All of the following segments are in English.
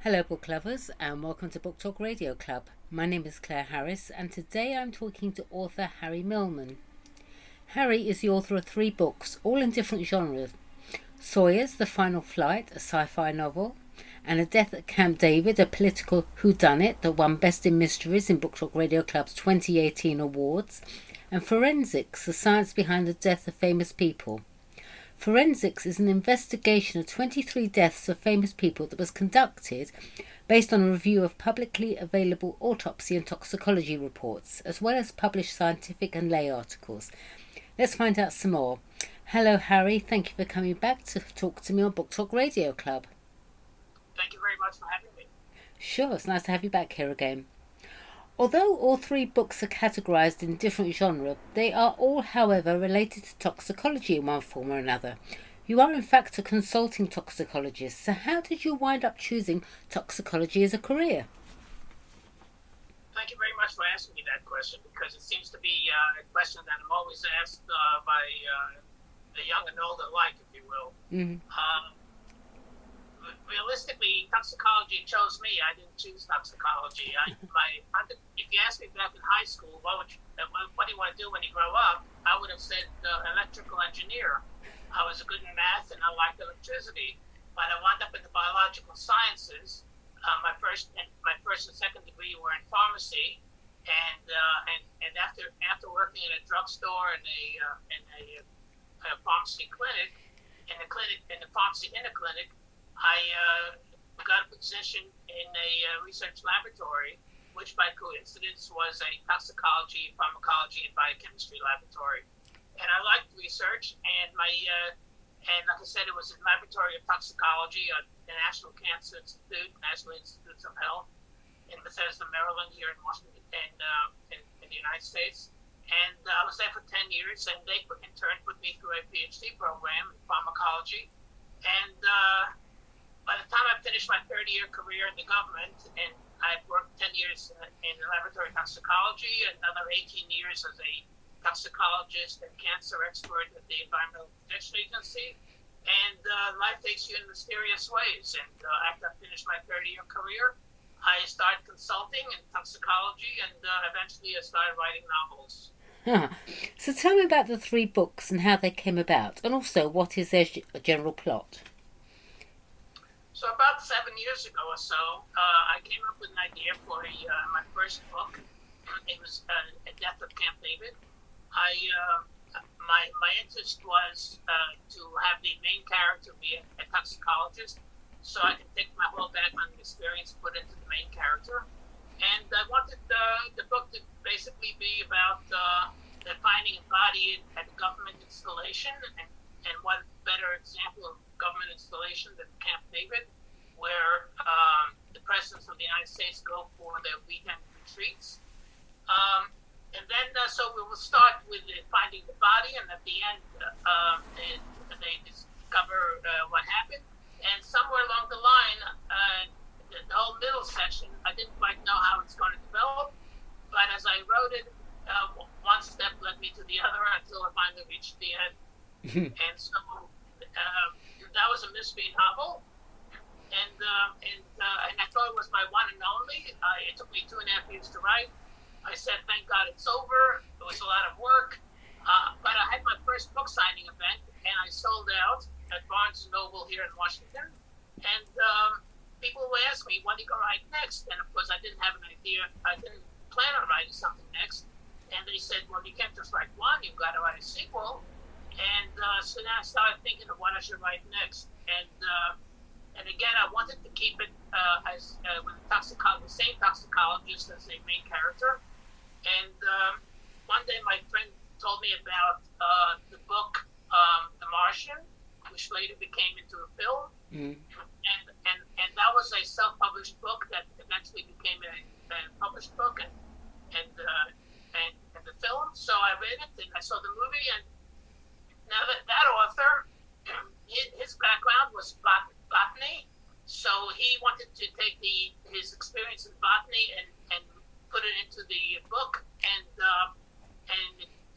Hello, book lovers, and welcome to Book Talk Radio Club. My name is Claire Harris, and today I'm talking to author Harry Milman. Harry is the author of 3 books, all in different genres: Sawyer's The Final Flight, a sci-fi novel, and A Death at Camp David, a political whodunit that won Best in Mysteries in Book Talk Radio Club's 2018 awards, and Forensics, the science behind the death of famous people. Forensics is an investigation of 23 deaths of famous people that was conducted based on a review of publicly available autopsy and toxicology reports, as well as published scientific and lay articles. Let's find out some more. Hello, Harry. Thank you for coming back to talk to me on Book Talk Radio Club. Thank you very much for having me. Sure, it's nice to have you back here again. Although all 3 books are categorised in different genres, they are all, however, related to toxicology in one form or another. You are in fact a consulting toxicologist, so how did you wind up choosing toxicology as a career? Thank you very much for asking me that question, because it seems to be a question that I'm always asked by the young and old alike, if you will. Mm-hmm. Realistically, toxicology chose me. I didn't choose toxicology. If you asked me back in high school, what do you want to do when you grow up? I would have said electrical engineer. I was good in math and I liked electricity, but I wound up in the biological sciences. My first and second degree were in pharmacy, and after working in a drugstore and a pharmacy clinic, in the pharmacy in a clinic, I got a position in a research laboratory, which by coincidence was a toxicology, pharmacology, and biochemistry laboratory. And I liked research, and and like I said, it was a laboratory of toxicology at the National Cancer Institute, National Institutes of Health, in Bethesda, Maryland, here in Washington, in the United States. And I was there for 10 years, and they in turn put me through a PhD program in pharmacology. And by the time I finished my 30-year career in the government, and I've worked 10 years in laboratory toxicology, another 18 years as a toxicologist and cancer expert at the Environmental Protection Agency, and life takes you in mysterious ways. And after I finished my 30-year career, I started consulting in toxicology, and eventually I started writing novels. So tell me about the 3 books and how they came about, and also what is their general plot? So about 7 years ago or so, I came up with an idea for my first book. It was A Death at Camp David. My interest was to have the main character be a toxicologist, so I can take my whole background and experience and put into the main character. And I wanted the book to basically be about finding a body at a government installation, and what better example of government installation than Camp David, where the presidents of the United States go for their weekend retreats. And then, so we will start with finding the body, and at the end, they discover what happened. And somewhere along the line, the whole middle section, I didn't quite know how it's going to develop, but as I wrote it, one step led me to the other until I finally reached the end. And so that was a mystery novel, and I thought it was my one and only. It took me 2.5 years to write. I said, thank God it's over. It was a lot of work, but I had my first book signing event, and I sold out at Barnes & Noble here in Washington. And people would ask me, what are you going to write next? And of course, I didn't have an idea. I didn't plan on writing something next. And they said, well, you can't just write one. You've got to write a sequel. And so then I started thinking of what I should write next. And again, I wanted to keep it with the same toxicologist as the main character. And one day my friend told me about the book The Martian, which later became into a film. Mm. And that was a self-published book that eventually became a published book and the film. So I read it and I saw the movie, and now that author, his background was botany, so he wanted to take his experience in botany and put it into the book. And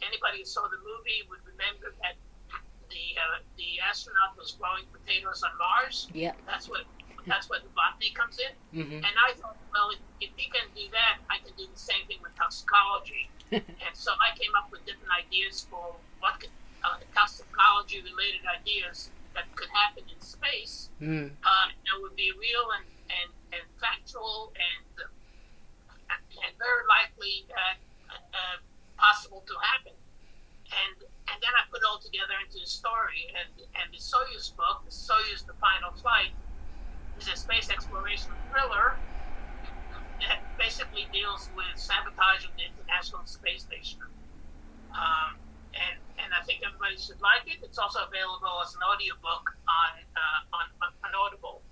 anybody who saw the movie would remember that the astronaut was growing potatoes on Mars. Yeah. That's what That's where the botany comes in. Mm-hmm. And I thought, well, if he can do that, I can do the same thing with toxicology. And so I came up with different ideas for what could, toxicology-related ideas that could happen in space. That would be real and factual and very likely possible to happen. And then I put it all together into a story. And the Soyuz book, the Soyuz: The Final Flight, is a space exploration thriller that basically deals with sabotage of the International Space Station. And I think everybody should like it. It's also available as an audiobook on Audible.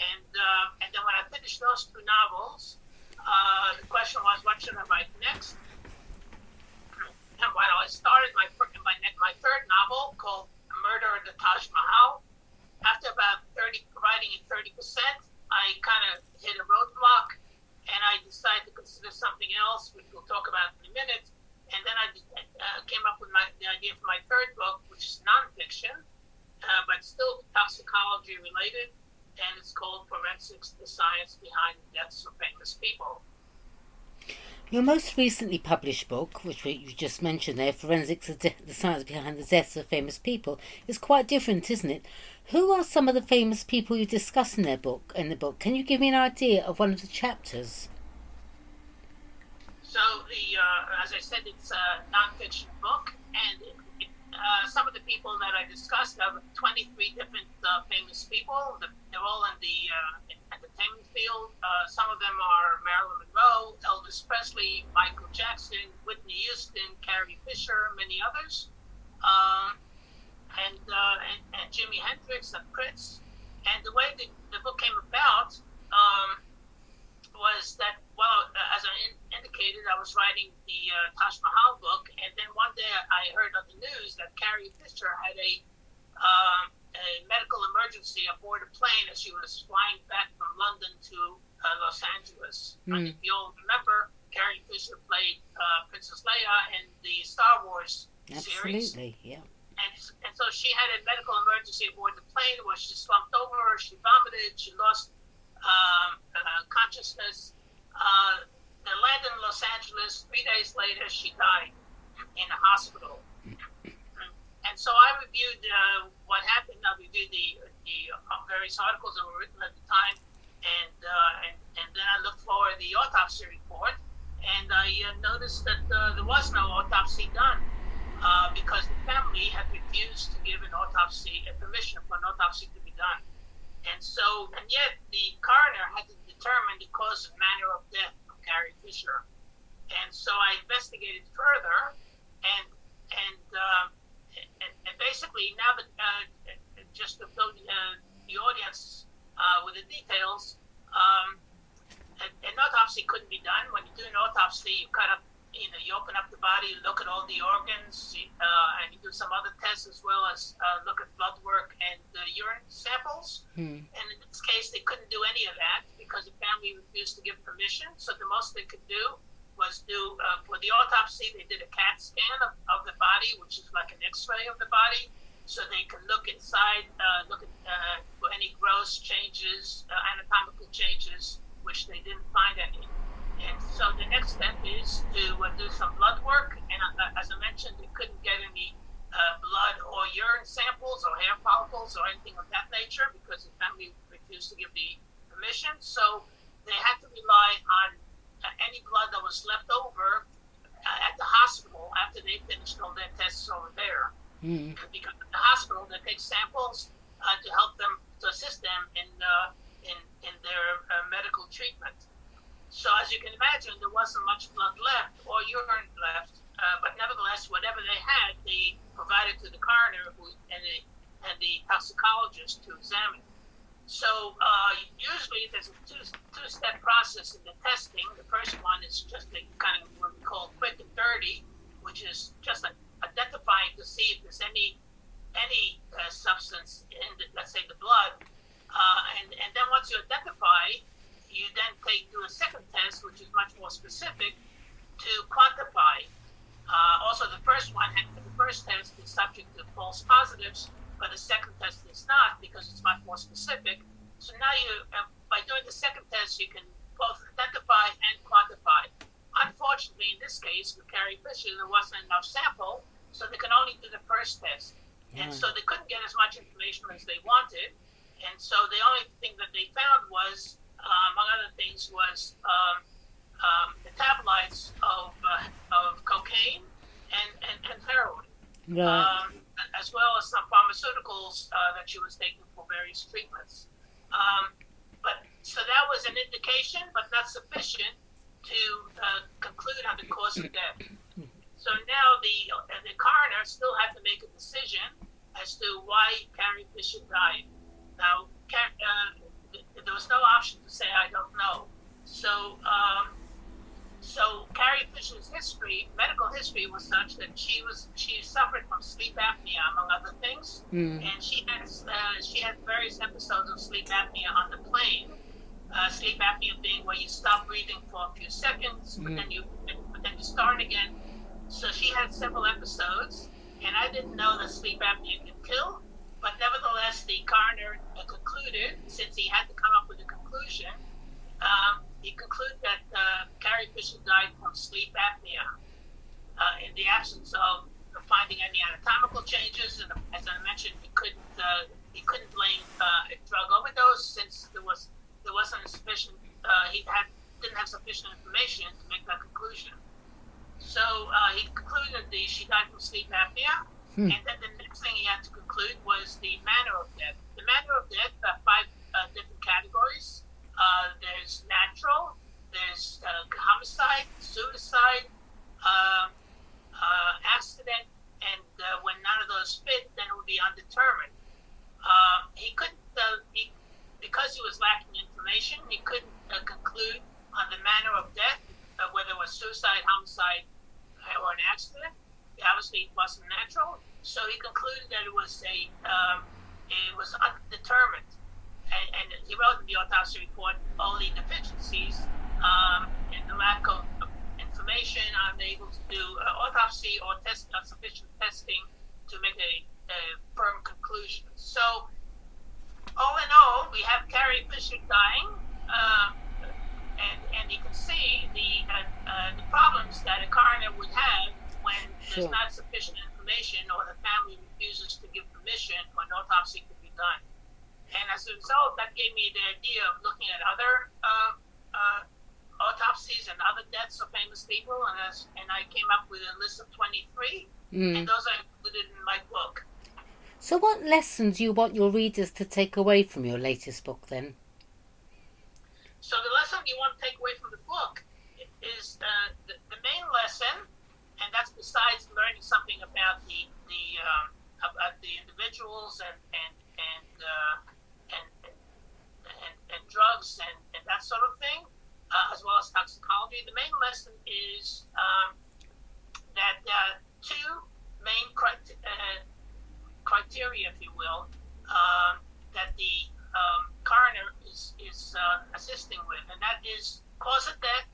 And then when I finished those two novels, the question was, what should I write next? And while I started my third novel called Murder at the Taj Mahal, after about writing at 30%, I kind of hit a roadblock, and I decided to consider something else, which we'll talk about in a minute. And then I came up with the idea for my third book, which is nonfiction, but still toxicology related, and it's called Forensics: The Science Behind the Deaths of Famous People. Your most recently published book, which you just mentioned there, Forensics: The Science Behind the Deaths of Famous People, is quite different, isn't it? Who are some of the famous people you discuss in the book? Can you give me an idea of one of the chapters? So, as I said, it's a nonfiction book, and some of the people that I discussed are 23 different famous people. They're all in the entertainment field. Some of them are Marilyn Monroe, Elvis Presley, Michael Jackson, Whitney Houston, Carrie Fisher, many others, and Jimi Hendrix and Prince. And the way the book came about was that, well, as I indicated, I was writing the Taj Mahal book, and then one day I heard on the news that Carrie Fisher had a medical emergency aboard a plane as she was flying back from London to Los Angeles. And if you all remember, Carrie Fisher played Princess Leia in the Star Wars series. Absolutely, yeah. And so she had a medical emergency aboard the plane where she slumped over, she vomited, she lost consciousness. They landed in Los Angeles. 3 days later, she died in a hospital. And so I reviewed what happened. I reviewed the various articles that were written at the time, and then I looked for the autopsy report, and I noticed that there was no autopsy done because the family had refused to give an autopsy, permission for an autopsy to be done. And yet the coroner had to determine the cause and manner of death of Carrie Fisher. And so I investigated further, and basically now that just to fill the audience with the details, an autopsy couldn't be done. When you do an autopsy, you open up the body, you look at all the organs, and you do some other tests as well as look at blood work and urine samples. And in this case, they couldn't do any of that because the family refused to give permission. So the most they could do was for the autopsy, they did a CAT scan of the body, which is like an X-ray of the body, so they can look inside, look at for any gross changes, anatomical changes, which they didn't find any. And so the next step is to do some blood work. And as I mentioned, they couldn't get any blood or urine samples or hair follicles or anything of that nature because the family refused to give the permission. So they had to rely on any blood that was left over at the hospital after they finished all their tests over there. Because at the hospital, they take samples to help them, to assist them in their medical treatment. So as you can imagine, there wasn't much blood left or urine left, but nevertheless, whatever they had, they provided to the coroner and the toxicologist to examine. So usually there's a two-step process in the testing. The first one is just kind of what we call quick and dirty, which is just identifying to see if there's any substance in, let's say, the blood. And then once you identify, you then do a second test, which is much more specific, to quantify. Also, the first test is subject to false positives, but the second test is not because it's much more specific. So now now by doing the second test, you can both identify and quantify. Unfortunately, in this case, with Carrie Fisher, there wasn't enough sample, so they could only do the first test. And so they couldn't get as much information as they wanted. And so the only thing that they found was, among other things, was metabolites of cocaine and heroin, as well as some pharmaceuticals that she was taking for various treatments. So that was an indication, but not sufficient to conclude on the cause of death. So now the coroner still had to make a decision as to why Carrie Fisher died. Now, there was no option to say, I don't know. So Carrie Fisher's medical history was such that she suffered from sleep apnea, among other things, and she had various episodes of sleep apnea on the plane. Sleep apnea being where you stop breathing for a few seconds, but then you start again. So she had several episodes, and I didn't know that sleep apnea could kill. But nevertheless, the coroner concluded, since he had to come up with a conclusion, he concluded that Carrie Fisher died from sleep apnea in the absence of finding any anatomical changes. And as I mentioned, he couldn't blame a drug overdose since there wasn't sufficient. Didn't have sufficient information to make that conclusion. So he concluded that she died from sleep apnea. And then the next thing he had to conclude was the manner of death. The manner of death, 5 different categories. There's natural, there's homicide, suicide, accident, and when none of those fit, then it would be undetermined. He couldn't, because he was lacking information, he couldn't conclude on the manner of death, whether it was suicide, homicide, or an accident. Obviously, it wasn't natural, so he concluded that it was undetermined. And he wrote in the autopsy report all the deficiencies and the lack of information, unable to do autopsy or sufficient testing to make a firm conclusion. So, all in all, we have Carrie Fisher dying, and you can see the problems that a coroner would have when there's not sufficient information or the family refuses to give permission for an autopsy to be done. And as a result, that gave me the idea of looking at other autopsies and other deaths of famous people, and I came up with a list of 23, and those are included in my book. So what lessons do you want your readers to take away from your latest book, then? So the lesson you want to take away from the book is the main lesson, and that's besides learning something about the individuals and drugs and that sort of thing, as well as toxicology. The main lesson is that 2 main criteria, if you will, that the coroner is assisting with, and that is cause of death,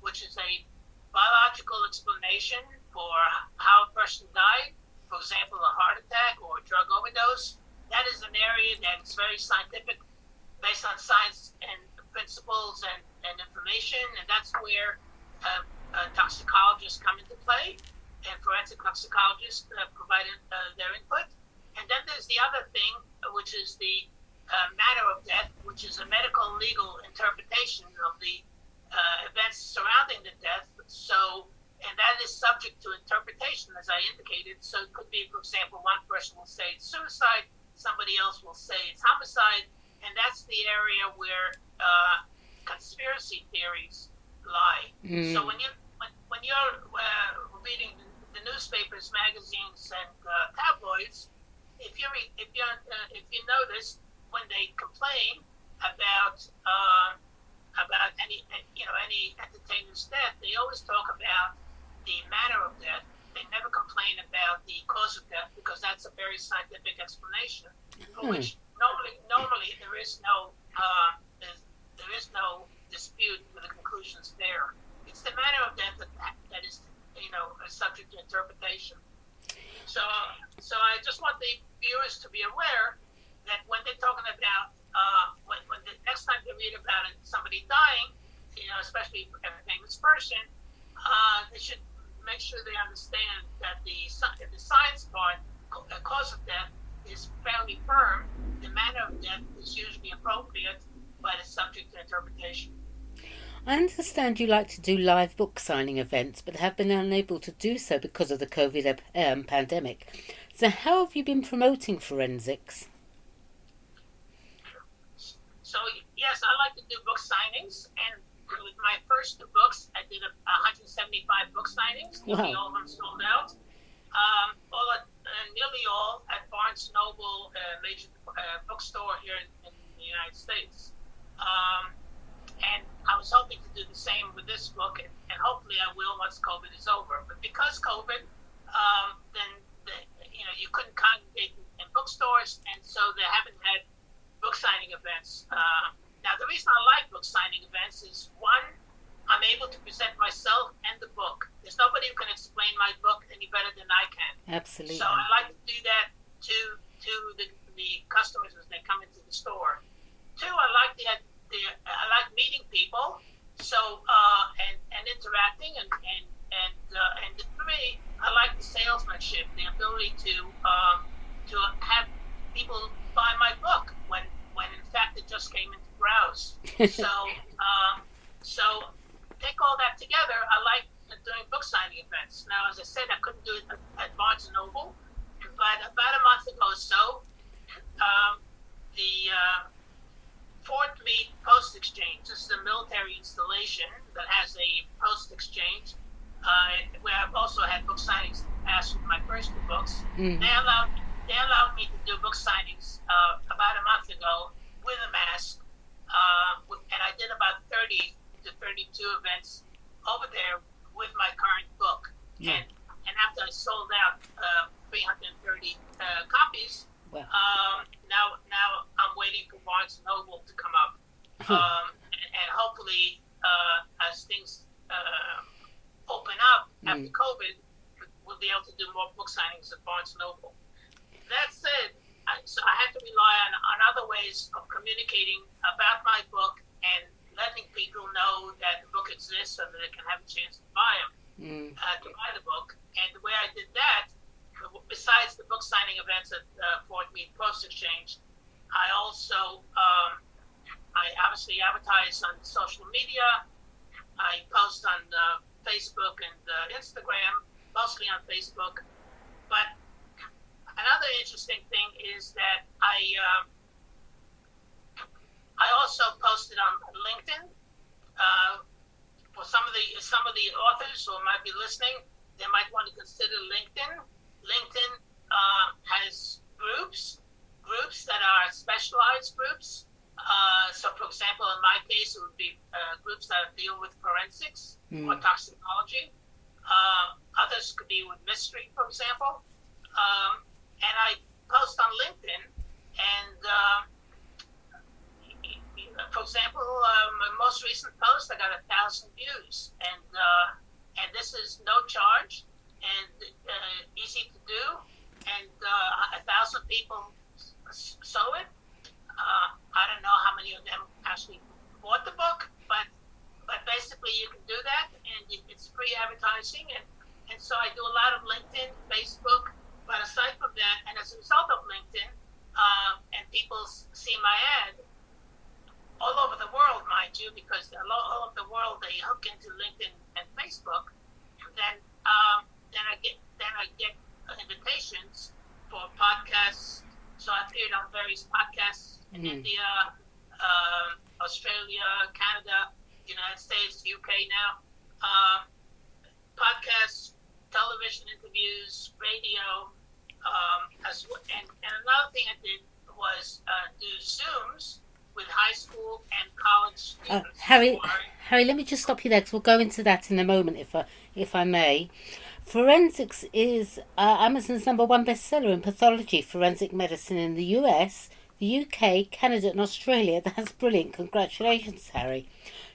which is a biological explanation for how a person died, for example, a heart attack or a drug overdose. That is an area that is very scientific, based on science and principles and information, and that's where toxicologists come into play, and forensic toxicologists provide their input. And then there's the other thing, which is the manner of death, which is a medical legal interpretation of the events surrounding the death. So, and that is subject to interpretation, as I indicated. So it could be, for example, one person will say it's suicide, somebody else will say it's homicide, and that's the area where conspiracy theories lie. So when you're reading the newspapers, magazines, and tabloids, if you notice, when they complain about any entertainer's death, they always talk about the manner of death. They never complain about the cause of death, because that's a very scientific explanation, for which normally there is no dispute with the conclusions there. It's the manner of death that is subject to interpretation. So I just want the viewers to be aware that when they're talking about when the especially a famous person, they should make sure they understand that the science part, the cause of death, is fairly firm. The manner of death is usually appropriate, but it's subject to interpretation. I understand you like to do live book signing events, but have been unable to do so because of the COVID pandemic. So, how have you been promoting forensics? So, yes, I like to do book signings, and with my first two books, I did 175 book signings. Nearly all of them sold out. Nearly all at Barnes & Noble, a major bookstore here in the United States. And I was hoping to do the same with this book, and hopefully I will once COVID is over. But because COVID, then you couldn't congregate in bookstores, and so they haven't had book signing events. Now, the reason I like book signing events is, one, I'm able to present myself and the book. There's nobody who can explain my book any better than I can. Absolutely. So I like to do that to the customers as they come into the store. Two, I like meeting people, so and interacting, and three, I like the salesmanship, the ability to have people buy my book when in fact it just came into browse. So take all that together. I like doing book signing events. Now, as I said, I couldn't do it at Barnes & Noble, but about a month ago or so, the Fort Meade Post Exchange, this is a military installation that has a post exchange, where I've also had book signings past with my first two books. Mm. They allowed me to do book signings about a month ago with a mask, and I did about 30 to 32 events over there with my current book. Yeah. And after I sold out 330 copies, wow. Now I'm waiting for Barnes & Noble to come up, and hopefully as things open up after COVID, we'll be able to do more book signings at Barnes & Noble. That said, so I had to rely on other ways of communicating about my book and letting people know that the book exists so that they can have a chance to buy the book. And the way I did that, besides the book signing events at Fort Meade Post Exchange, I also I obviously advertise on social media. I post on Facebook and Instagram, mostly on Facebook. But another interesting thing is that I also posted on LinkedIn. For some of the authors who might be listening, they might want to consider LinkedIn. LinkedIn has groups that are specialized groups. So, for example, in my case, it would be groups that deal with forensics or toxicology. Others could be with mystery, for example. And I post on LinkedIn, and for example, my most recent post, I got 1,000 views, and this is no charge and easy to do, and 1,000 people saw it. I don't know how many of them actually bought the book, but basically you can do that, and it's free advertising, and so I do a lot of LinkedIn, Facebook, but aside from that, and as a result of LinkedIn, and people see my ad all over the world, mind you, because all over the world they hook into LinkedIn and Facebook, then I get invitations for podcasts. So I appeared on various podcasts in India, Australia, Canada, United States, UK now. Podcasts, television interviews, radio, and another thing I did was do Zooms with high school and college students. Harry, let me just stop you there, because we'll go into that in a moment, if I may. Forensics is Amazon's #1 bestseller in pathology, forensic medicine in the US, the UK, Canada and Australia. That's brilliant. Congratulations, Harry.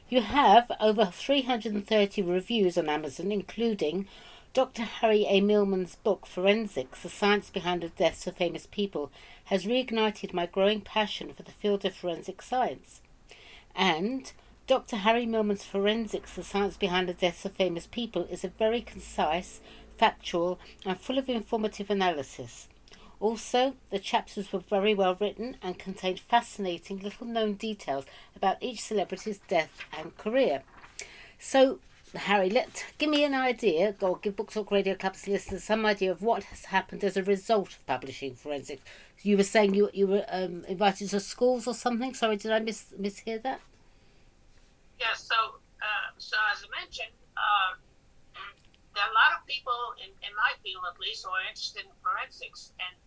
You have over 330 reviews on Amazon, including Dr. Harry A. Milman's book, Forensics, The Science Behind the Deaths of Famous People, has reignited my growing passion for the field of forensic science. And Dr. Harry Milman's Forensics, the Science Behind the Deaths of Famous People, is a very concise, factual, and full of informative analysis. Also, the chapters were very well written and contained fascinating little known details about each celebrity's death and career. So, Harry, give me an idea, or give Book Talk Radio Club's listeners some idea of what has happened as a result of publishing Forensics. You were saying you were invited to schools or something. Sorry, did I mishear that? Yeah. So as I mentioned, there are a lot of people in my field, at least, who are interested in forensics, and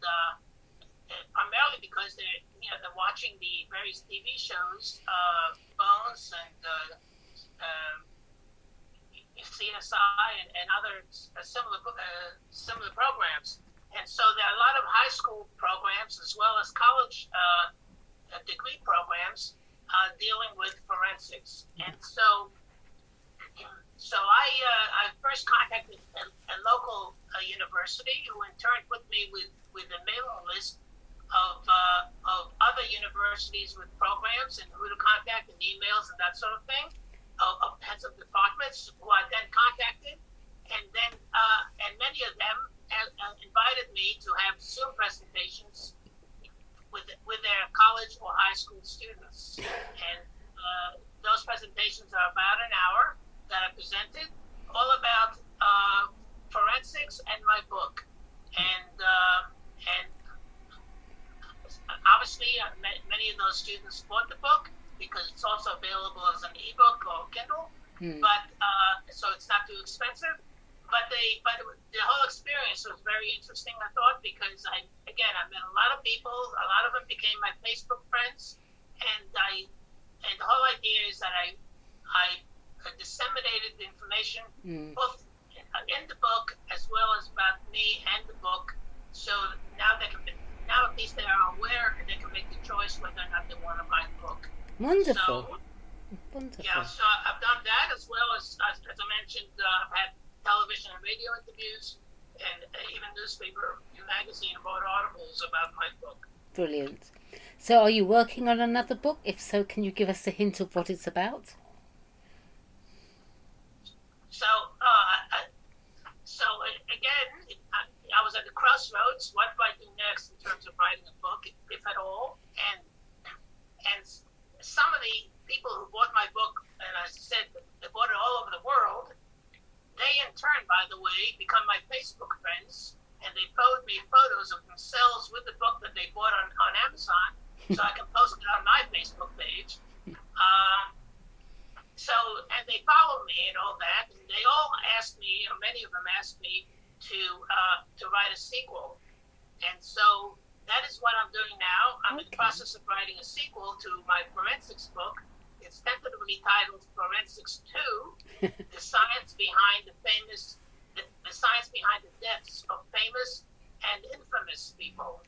primarily because they're watching the various TV shows, Bones and CSI and other similar programs. And so there are a lot of high school programs as well as college degree programs dealing with forensics. And so I first contacted a local university, who in turn put me with a mailing list of other universities with programs and who to contact and emails and that sort of thing, of heads of departments, who I then contacted, and many of them invited me to have Zoom presentations with their college or high school students. And those presentations are about an hour that I presented, all about forensics and my book. And obviously, many of those students bought the book because it's also available as an ebook or Kindle. But so it's not too expensive. But the whole experience was very interesting, I thought, because I met a lot of people. A lot of them became my Facebook friends, and the whole idea is that I disseminated the information both in the book as well as about me and the book. So now at least they are aware and they can make the choice whether or not they want to buy the book. Wonderful. Wonderful. Yeah, so I've done that as well as I mentioned, I've had television and radio interviews, and even newspaper and magazine wrote articles about my book. Brilliant. So are you working on another book? If so, can you give us a hint of what it's about? So again, I was at the crossroads. What do I do next in terms of writing a book, if at all? And some of the people who bought my book, and I said they bought it all over the world, they in turn, by the way, become my Facebook friends, and they forward me photos of themselves with the book that they bought on Amazon, so I can post it on my Facebook page. And they follow me and all that, and they all asked me, many of them asked me to write a sequel. And so that is what I'm doing now. I'm in the process of writing a sequel to my forensics book. It's tentatively titled Forensics 2, the science behind the science behind the deaths of famous and infamous people.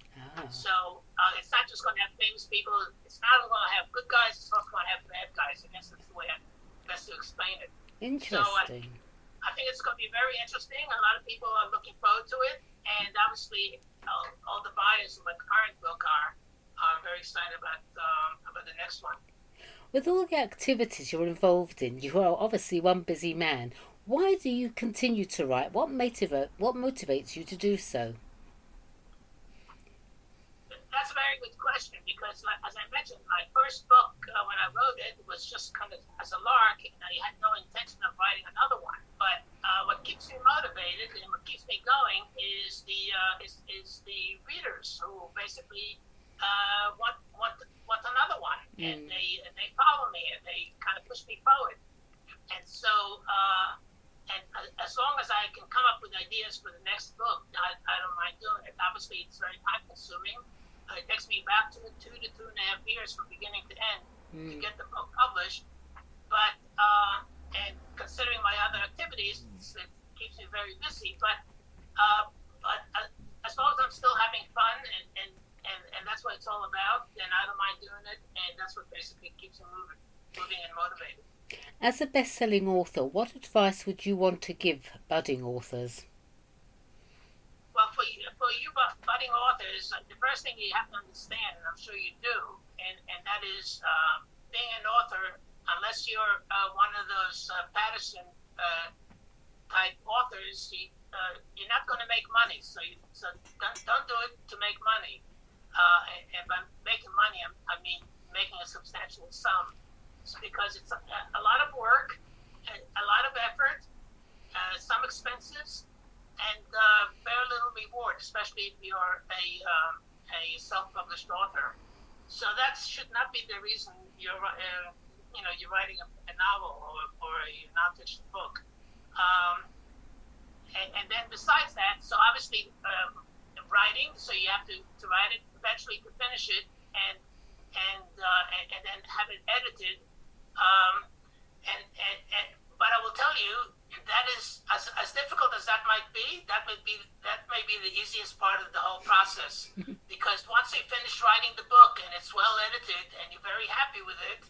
So it's not just going to have famous people. It's not going to have good guys. It's also going to have bad guys. I guess that's the way best to explain it. Interesting. So I think it's going to be very interesting. A lot of people are looking forward to it, and obviously all the buyers of my current book are very excited about the next one. With all the activities you're involved in, you are obviously one busy man. Why do you continue to write? What motivates you to do so? That's a very good question, because, as I mentioned, my first book, when I wrote it, was just kind of as a lark, and I had no intention of writing another one. But what keeps me motivated and what keeps me going is the readers, who basically want another one, and they follow me and they kind of push me forward. And so, as long as I can come up with ideas for the next book, I don't mind doing it. Obviously, it's very time consuming. It takes me about 2 to 2.5 years from beginning to end to get the book published. But and considering my other activities, it keeps me very busy. But as long as I'm still having fun and that's what it's all about, then I don't mind doing it. And that's what basically keeps me moving and motivated. As a best-selling author, what advice would you want to give budding authors? Well, for you budding authors, the first thing you have to understand, and I'm sure you do, and that is being an author, unless unless you're one of those Patterson type authors, you're not going to make money. So don't do it to make money. And by making money, I mean making a substantial sum. It's because it's a lot of work, a lot of effort, some expenses, and very little reward, especially if you're a self-published author. So that should not be the reason you're writing a novel or a nonfiction book. And then besides that, so obviously writing, so you have to write it eventually to finish it, and then have it edited. But I will tell you that is as difficult as that might be. That may be the easiest part of the whole process, because once you finish writing the book and it's well edited and you're very happy with it,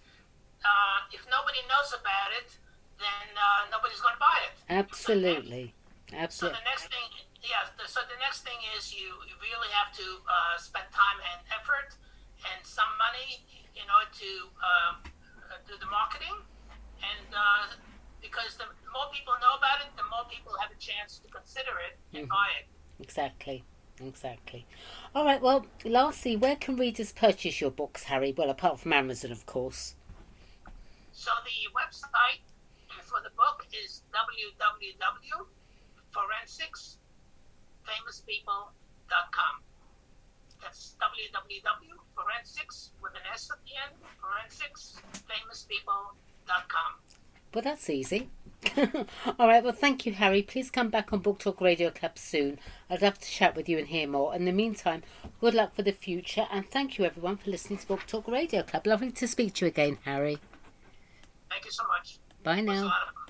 if nobody knows about it, then nobody's going to buy it. Absolutely. So the next thing, the next thing is you really have to spend time and effort and some money in order to do the marketing, and because the more people know about it, the more people have a chance to consider it and buy it. Exactly. All right, well, lastly, where can readers purchase your books, Harry? Well, apart from Amazon, of course. So the website for the book is www.forensicsfamouspeople.com. That's www.forensics with an S at the end, forensicsfamouspeople.com. Well, that's easy. All right, well, thank you, Harry. Please come back on Book Talk Radio Club soon. I'd love to chat with you and hear more. In the meantime, good luck for the future, and thank you, everyone, for listening to Book Talk Radio Club. Lovely to speak to you again, Harry. Thank you so much. Bye now. It was a lot of fun.